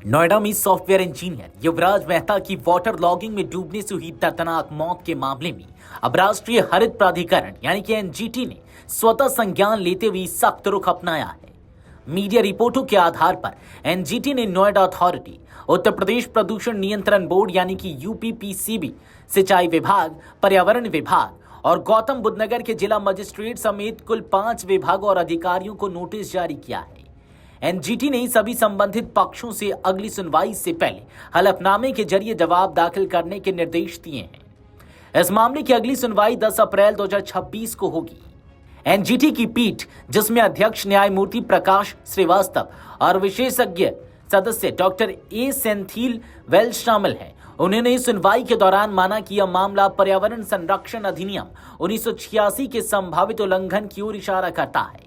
नोएडा में software engineer युवराज मेहता की water logging में डूबने से हुई दर्दनाक मौत के मामले में अब राष्ट्रीय हरित प्राधिकरण यानी कि एनजीटी ने स्वतः संज्ञान लेते हुए सख्त रुख अपनाया है। मीडिया रिपोर्टों के आधार पर एनजीटी ने नोएडा अथॉरिटी, उत्तर प्रदेश प्रदूषण नियंत्रण बोर्ड यानी कि यूपीपीसीबी, सिंचाई विभाग, पर्यावरण विभाग और गौतम बुद्ध नगर के जिला मजिस्ट्रेट समेत कुल 5 विभागों और अधिकारियों को नोटिस जारी किया है। एनजीटी ने सभी संबंधित पक्षों से अगली सुनवाई से पहले हलफनामे के जरिए जवाब दाखिल करने के निर्देश दिए हैं। इस मामले की अगली सुनवाई 10 अप्रैल 2026 को होगी। एनजीटी की पीठ, जिसमें अध्यक्ष न्यायमूर्ति प्रकाश श्रीवास्तव और विशेषज्ञ सदस्य डॉक्टर ए सेंथिल वेल्स शामिल हैं, उन्होंने सुनवाई के दौरान माना कि यह मामला पर्यावरण संरक्षण अधिनियम 1986 के संभावित उल्लंघन की ओर इशारा करता है।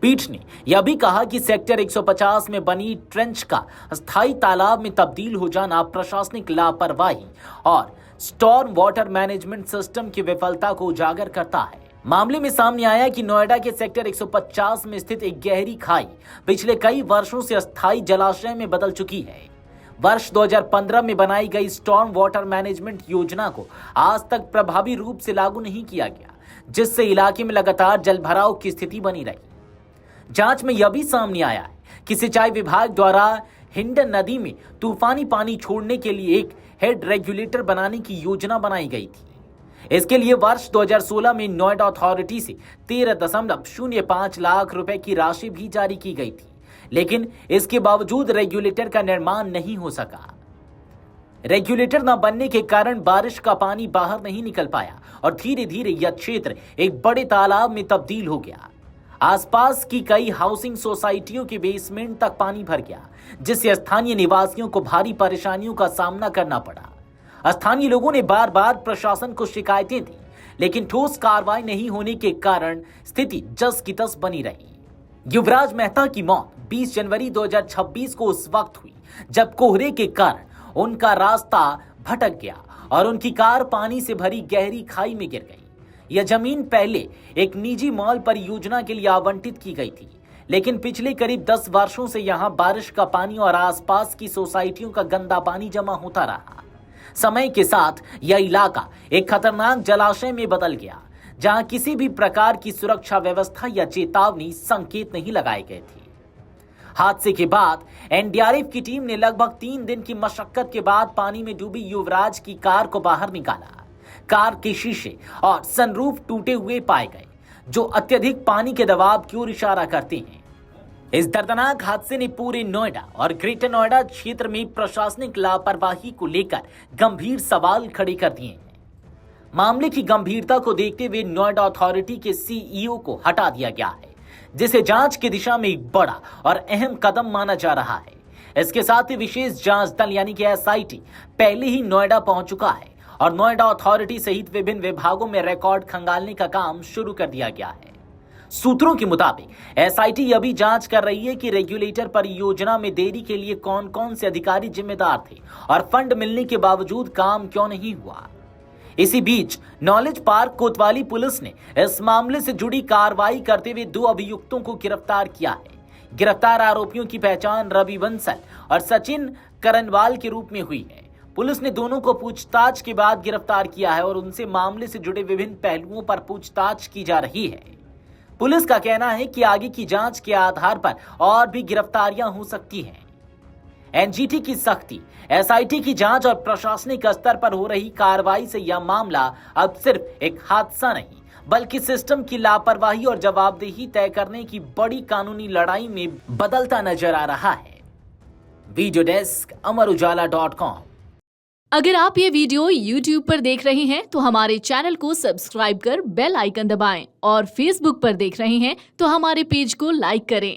पीठ ने यह भी कहा कि सेक्टर 150 में बनी ट्रेंच का स्थायी तालाब में तब्दील हो जाना प्रशासनिक लापरवाही और स्टॉर्म वाटर मैनेजमेंट सिस्टम की विफलता को उजागर करता है। मामले में सामने आया कि नोएडा के सेक्टर 150 में स्थित एक गहरी खाई पिछले कई वर्षों से अस्थायी जलाशय में बदल चुकी है। वर्ष 2015 में बनाई गई स्टॉर्म वाटर मैनेजमेंट योजना को आज तक प्रभावी रूप से लागू नहीं किया गया, जिससे इलाके में लगातार जलभराव की स्थिति बनी रही। जांच में यह भी सामने आया है कि सिंचाई विभाग द्वारा हिंडन नदी में तूफानी पानी छोड़ने के लिए एक हेड रेगुलेटर बनाने की योजना बनाई गई थी। इसके लिए वर्ष 2016 में नोएडा अथॉरिटी से 13.05 लाख रुपए की राशि भी जारी की गई थी, लेकिन इसके बावजूद रेगुलेटर का निर्माण नहीं हो सका। रेगुलेटर न बनने के कारण बारिश का पानी बाहर नहीं निकल पाया और धीरे धीरे यह क्षेत्र एक बड़े तालाब में तब्दील हो गया। आसपास की कई हाउसिंग सोसाइटियों के बेसमेंट तक पानी भर गया, जिससे स्थानीय निवासियों को भारी परेशानियों का सामना करना पड़ा। स्थानीय लोगों ने बार बार प्रशासन को शिकायतें दी, लेकिन ठोस कार्रवाई नहीं होने के कारण स्थिति जस की तस बनी रही। युवराज मेहता की मौत 20 जनवरी 2026 को उस वक्त हुई जब कोहरे के कारण उनका रास्ता भटक गया और उनकी कार पानी से भरी गहरी खाई में गिर गई। यह जमीन पहले एक निजी मॉल परियोजना के लिए आवंटित की गई थी, लेकिन पिछले करीब 10 वर्षों से यहां बारिश का पानी और आसपास की सोसाइटियों का गंदा पानी जमा होता रहा। समय के साथ यह इलाका एक खतरनाक जलाशय में बदल गया, जहां किसी भी प्रकार की सुरक्षा व्यवस्था या चेतावनी संकेत नहीं लगाए गए थे। हादसे के बाद एनडीआरएफ की टीम ने लगभग 3 दिन की मशक्कत के बाद पानी में डूबी युवराज की कार को बाहर निकाला। कार के शीशे और सनरूफ टूटे हुए पाए गए, जो अत्यधिक पानी के दबाव की ओर इशारा करते हैं। इस दर्दनाक हादसे ने पूरे नोएडा और ग्रेटर नोएडा क्षेत्र में प्रशासनिक लापरवाही को लेकर गंभीर सवाल खड़े कर दिए हैं। मामले की गंभीरता को देखते हुए नोएडा अथॉरिटी के सीईओ को हटा दिया गया है, जिसे जांच की दिशा में एक बड़ा और अहम कदम माना जा रहा है। इसके साथ ही विशेष जांच दल यानी कि एसआईटी पहले ही नोएडा पहुंच चुका है और नोएडा अथॉरिटी सहित विभिन्न विभागों में रिकॉर्ड खंगालने का काम शुरू कर दिया गया है। सूत्रों के मुताबिक एसआईटी यह भी जांच कर रही है कि रेगुलेटर परियोजना में देरी के लिए कौन कौन से अधिकारी जिम्मेदार थे और फंड मिलने के बावजूद काम क्यों नहीं हुआ। इसी बीच नॉलेज पार्क कोतवाली पुलिस ने इस मामले से जुड़ी कार्रवाई करते हुए 2 अभियुक्तों को गिरफ्तार किया है। गिरफ्तार आरोपियों की पहचान रवि बंसल और सचिन करनवाल के रूप में हुई है। पुलिस ने दोनों को पूछताछ के बाद गिरफ्तार किया है और उनसे मामले से जुड़े विभिन्न पहलुओं पर पूछताछ की जा रही है। पुलिस का कहना है कि आगे की जांच के आधार पर और भी गिरफ्तारियां हो सकती हैं। एनजीटी की सख्ती, एसआईटी की जांच और प्रशासनिक स्तर पर हो रही कार्रवाई से यह मामला अब सिर्फ एक हादसा नहीं, बल्कि सिस्टम की लापरवाही और जवाबदेही तय करने की बड़ी कानूनी लड़ाई में बदलता नजर आ रहा है। Video desk amarujala.com। अगर आप ये वीडियो YouTube पर देख रहे हैं तो हमारे चैनल को सब्सक्राइब कर बेल आइकन दबाएं और Facebook पर देख रहे हैं तो हमारे पेज को लाइक करें।